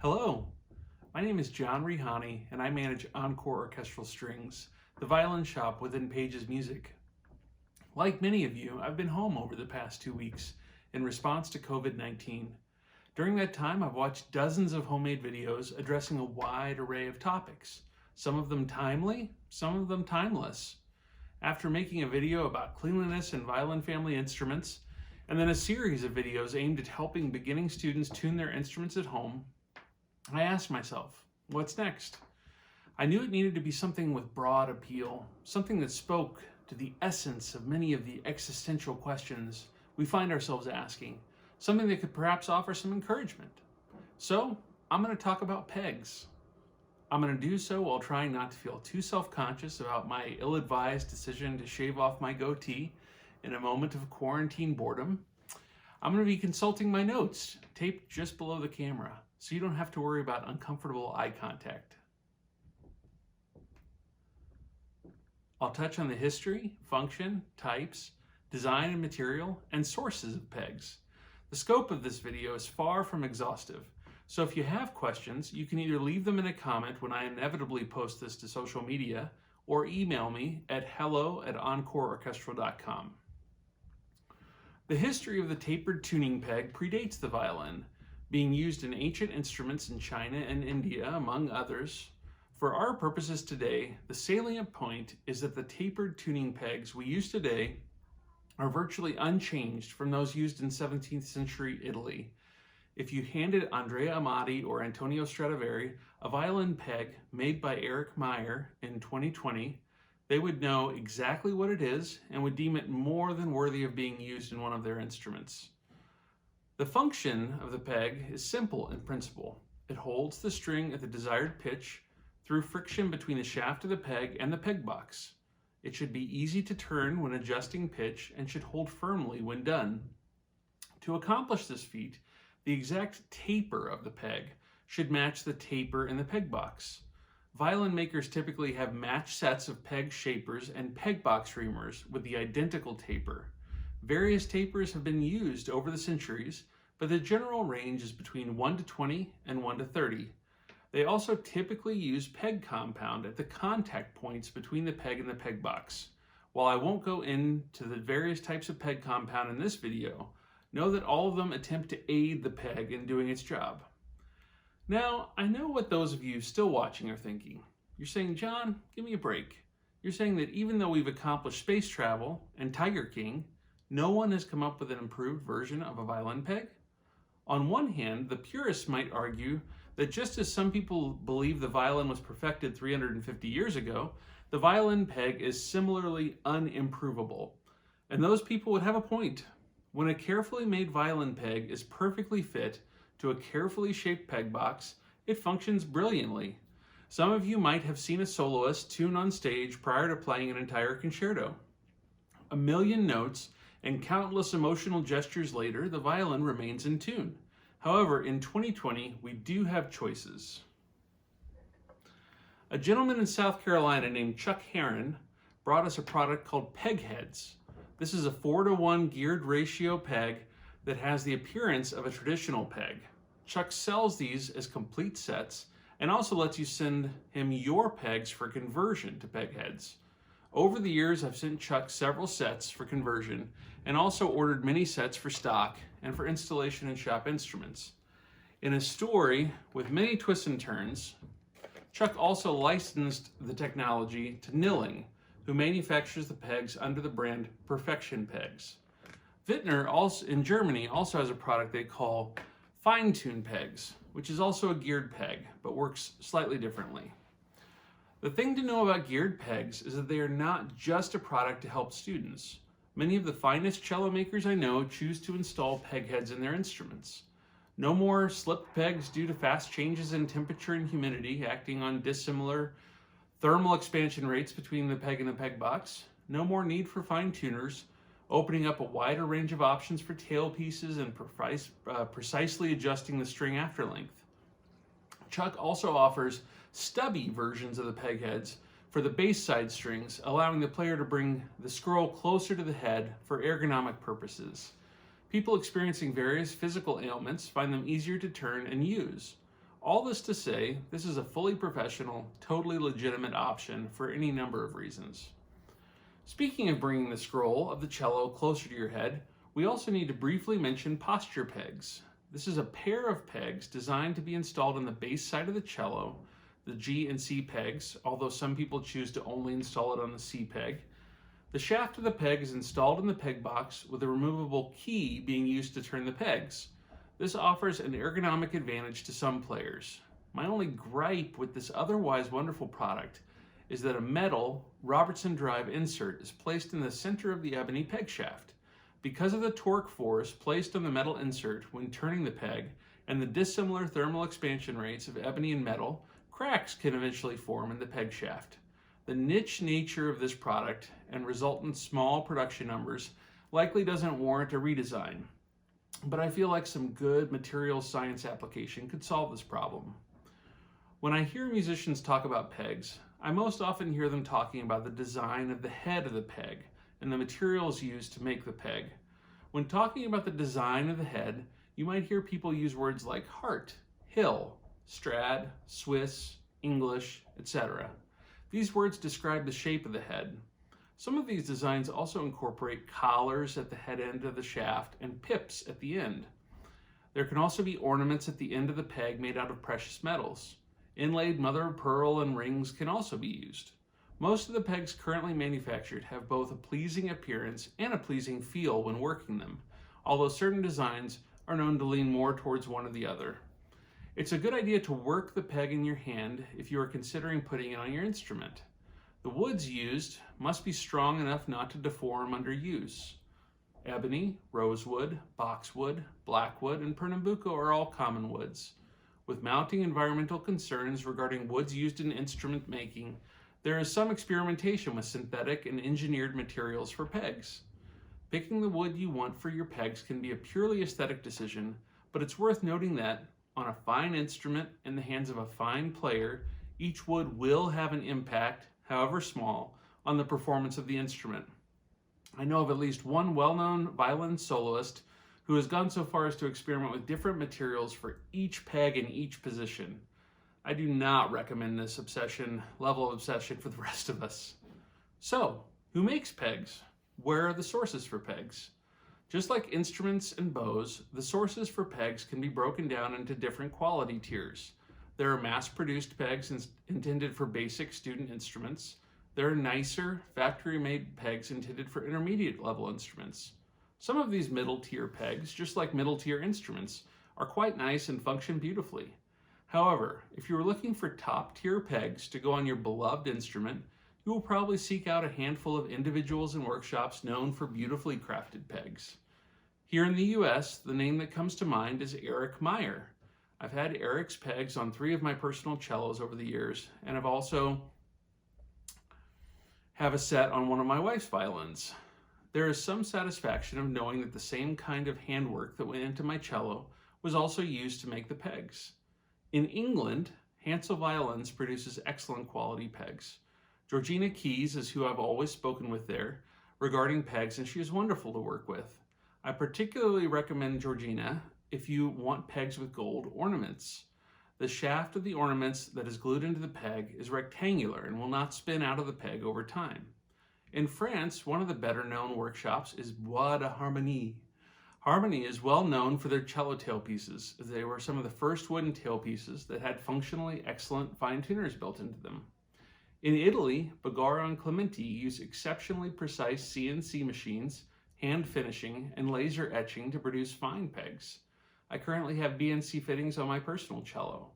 Hello, my name is John Rihani and I manage Encore Orchestral Strings, the violin shop within Page's Music. Like many of you, I've been home over the past 2 weeks in response to COVID-19. During that time, I've watched dozens of homemade videos addressing a wide array of topics, some of them timely, some of them timeless. After making a video about cleanliness and violin-family instruments, and then a series of videos aimed at helping beginning students tune their instruments at home, I asked myself, what's next? I knew it needed to be something with broad appeal, something that spoke to the essence of many of the existential questions we find ourselves asking, something that could perhaps offer some encouragement. So, I'm going to talk about pegs. I'm going to do so while trying not to feel too self-conscious about my ill-advised decision to shave off my goatee in a moment of quarantine boredom. I'm going to be consulting my notes, taped just below the camera, so you don't have to worry about uncomfortable eye contact. I'll touch on the history, function, types, design and material, and sources of pegs. The scope of this video is far from exhaustive, so if you have questions, you can either leave them in a comment when I inevitably post this to social media, or email me at hello@encoreorchestral.com. The history of the tapered tuning peg predates the violin, being used in ancient instruments in China and India, among others. For our purposes today, the salient point is that the tapered tuning pegs we use today are virtually unchanged from those used in 17th century Italy. If you handed Andrea Amati or Antonio Stradivari a violin peg made by Eric Meyer in 2020, they would know exactly what it is and would deem it more than worthy of being used in one of their instruments. The function of the peg is simple in principle. It holds the string at the desired pitch through friction between the shaft of the peg and the peg box. It should be easy to turn when adjusting pitch and should hold firmly when done. To accomplish this feat, the exact taper of the peg should match the taper in the peg box. Violin makers typically have matched sets of peg shapers and peg box reamers with the identical taper. Various tapers have been used over the centuries, but the general range is between 1 to 20 and 1 to 30. They also typically use peg compound at the contact points between the peg and the peg box. While I won't go into the various types of peg compound in this video, know that all of them attempt to aid the peg in doing its job. Now, I know what those of you still watching are thinking. You're saying, John, give me a break. You're saying that even though we've accomplished space travel and Tiger King, no one has come up with an improved version of a violin peg? On one hand, the purists might argue that just as some people believe the violin was perfected 350 years ago, the violin peg is similarly unimprovable. And those people would have a point. When a carefully made violin peg is perfectly fit to a carefully shaped peg box, it functions brilliantly. Some of you might have seen a soloist tune on stage prior to playing an entire concerto. A million notes and countless emotional gestures later, the violin remains in tune. However, in 2020, we do have choices. A gentleman in South Carolina named Chuck Heron brought us a product called peg heads. This is a 4-to-1 geared ratio peg that has the appearance of a traditional peg. Chuck sells these as complete sets and also lets you send him your pegs for conversion to peg heads. Over the years, I've sent Chuck several sets for conversion and also ordered many sets for stock and for installation in shop instruments. In a story with many twists and turns, Chuck also licensed the technology to Nilling, who manufactures the pegs under the brand Perfection Pegs. Wittner also in Germany also has a product they call Fine Tune Pegs, which is also a geared peg, but works slightly differently. The thing to know about geared pegs is that they are not just a product to help students. Many of the finest cello makers I know choose to install peg heads in their instruments. No more slipped pegs due to fast changes in temperature and humidity acting on dissimilar thermal expansion rates between the peg and the peg box. No more need for fine tuners, opening up a wider range of options for tail pieces and precisely adjusting the string after length. Chuck also offers stubby versions of the peg heads for the bass side strings, allowing the player to bring the scroll closer to the head for ergonomic purposes. People experiencing various physical ailments find them easier to turn and use. All this to say, this is a fully professional, totally legitimate option for any number of reasons. Speaking of bringing the scroll of the cello closer to your head, we also need to briefly mention posture pegs. This is a pair of pegs designed to be installed on the bass side of the cello, the G and C pegs, although some people choose to only install it on the C peg. The shaft of the peg is installed in the peg box with a removable key being used to turn the pegs. This offers an ergonomic advantage to some players. My only gripe with this otherwise wonderful product is that a metal Robertson drive insert is placed in the center of the ebony peg shaft. Because of the torque force placed on the metal insert when turning the peg and the dissimilar thermal expansion rates of ebony and metal, cracks can eventually form in the peg shaft. The niche nature of this product and resultant small production numbers likely doesn't warrant a redesign, but I feel like some good materials science application could solve this problem. When I hear musicians talk about pegs, I most often hear them talking about the design of the head of the peg and the materials used to make the peg. When talking about the design of the head, you might hear people use words like heart, hill, Strad, Swiss, English, etc. These words describe the shape of the head. Some of these designs also incorporate collars at the head end of the shaft and pips at the end. There can also be ornaments at the end of the peg made out of precious metals. Inlaid mother of pearl and rings can also be used. Most of the pegs currently manufactured have both a pleasing appearance and a pleasing feel when working them, although certain designs are known to lean more towards one or the other. It's a good idea to work the peg in your hand if you are considering putting it on your instrument. The woods used must be strong enough not to deform under use. Ebony, rosewood, boxwood, blackwood, and pernambuco are all common woods. With mounting environmental concerns regarding woods used in instrument making, there is some experimentation with synthetic and engineered materials for pegs. Picking the wood you want for your pegs can be a purely aesthetic decision, but it's worth noting that, on a fine instrument in the hands of a fine player, each wood will have an impact, however small, on the performance of the instrument. I know of at least one well-known violin soloist who has gone so far as to experiment with different materials for each peg in each position. I do not recommend this level of obsession for the rest of us. So, who makes pegs? Where are the sources for pegs? Just like instruments and bows, the sources for pegs can be broken down into different quality tiers. There are mass-produced pegs intended for basic student instruments. There are nicer, factory-made pegs intended for intermediate-level instruments. Some of these middle-tier pegs, just like middle-tier instruments, are quite nice and function beautifully. However, if you are looking for top-tier pegs to go on your beloved instrument, you will probably seek out a handful of individuals and workshops known for beautifully crafted pegs. Here in the US, the name that comes to mind is Eric Meyer. I've had Eric's pegs on 3 of my personal cellos over the years, and I've also have a set on one of my wife's violins. There is some satisfaction of knowing that the same kind of handwork that went into my cello was also used to make the pegs. In England, Hansel Violins produces excellent quality pegs. Georgina Keys is who I've always spoken with there regarding pegs, and she is wonderful to work with. I particularly recommend Georgina if you want pegs with gold ornaments. The shaft of the ornaments that is glued into the peg is rectangular and will not spin out of the peg over time. In France, one of the better known workshops is Bois de Harmonie. Harmonie is well known for their cello tailpieces, as they were some of the first wooden tailpieces that had functionally excellent fine tuners built into them. In Italy, Bagaro and Clementi use exceptionally precise CNC machines, hand finishing, and laser etching to produce fine pegs. I currently have BNC fittings on my personal cello.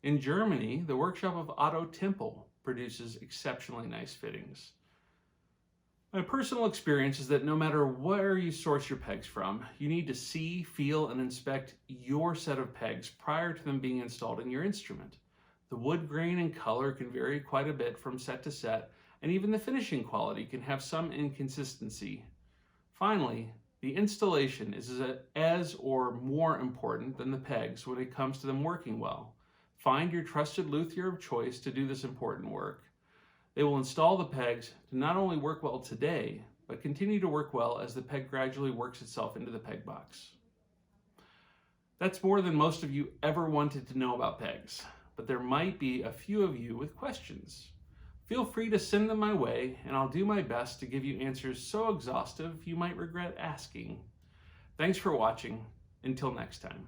In Germany, the workshop of Otto Tempel produces exceptionally nice fittings. My personal experience is that no matter where you source your pegs from, you need to see, feel, and inspect your set of pegs prior to them being installed in your instrument. The wood grain and color can vary quite a bit from set to set, and even the finishing quality can have some inconsistency. Finally, the installation is as or more important than the pegs when it comes to them working well. Find your trusted luthier of choice to do this important work. They will install the pegs to not only work well today, but continue to work well as the peg gradually works itself into the peg box. That's more than most of you ever wanted to know about pegs, but there might be a few of you with questions. Feel free to send them my way, and I'll do my best to give you answers so exhaustive you might regret asking. Thanks for watching. Until next time.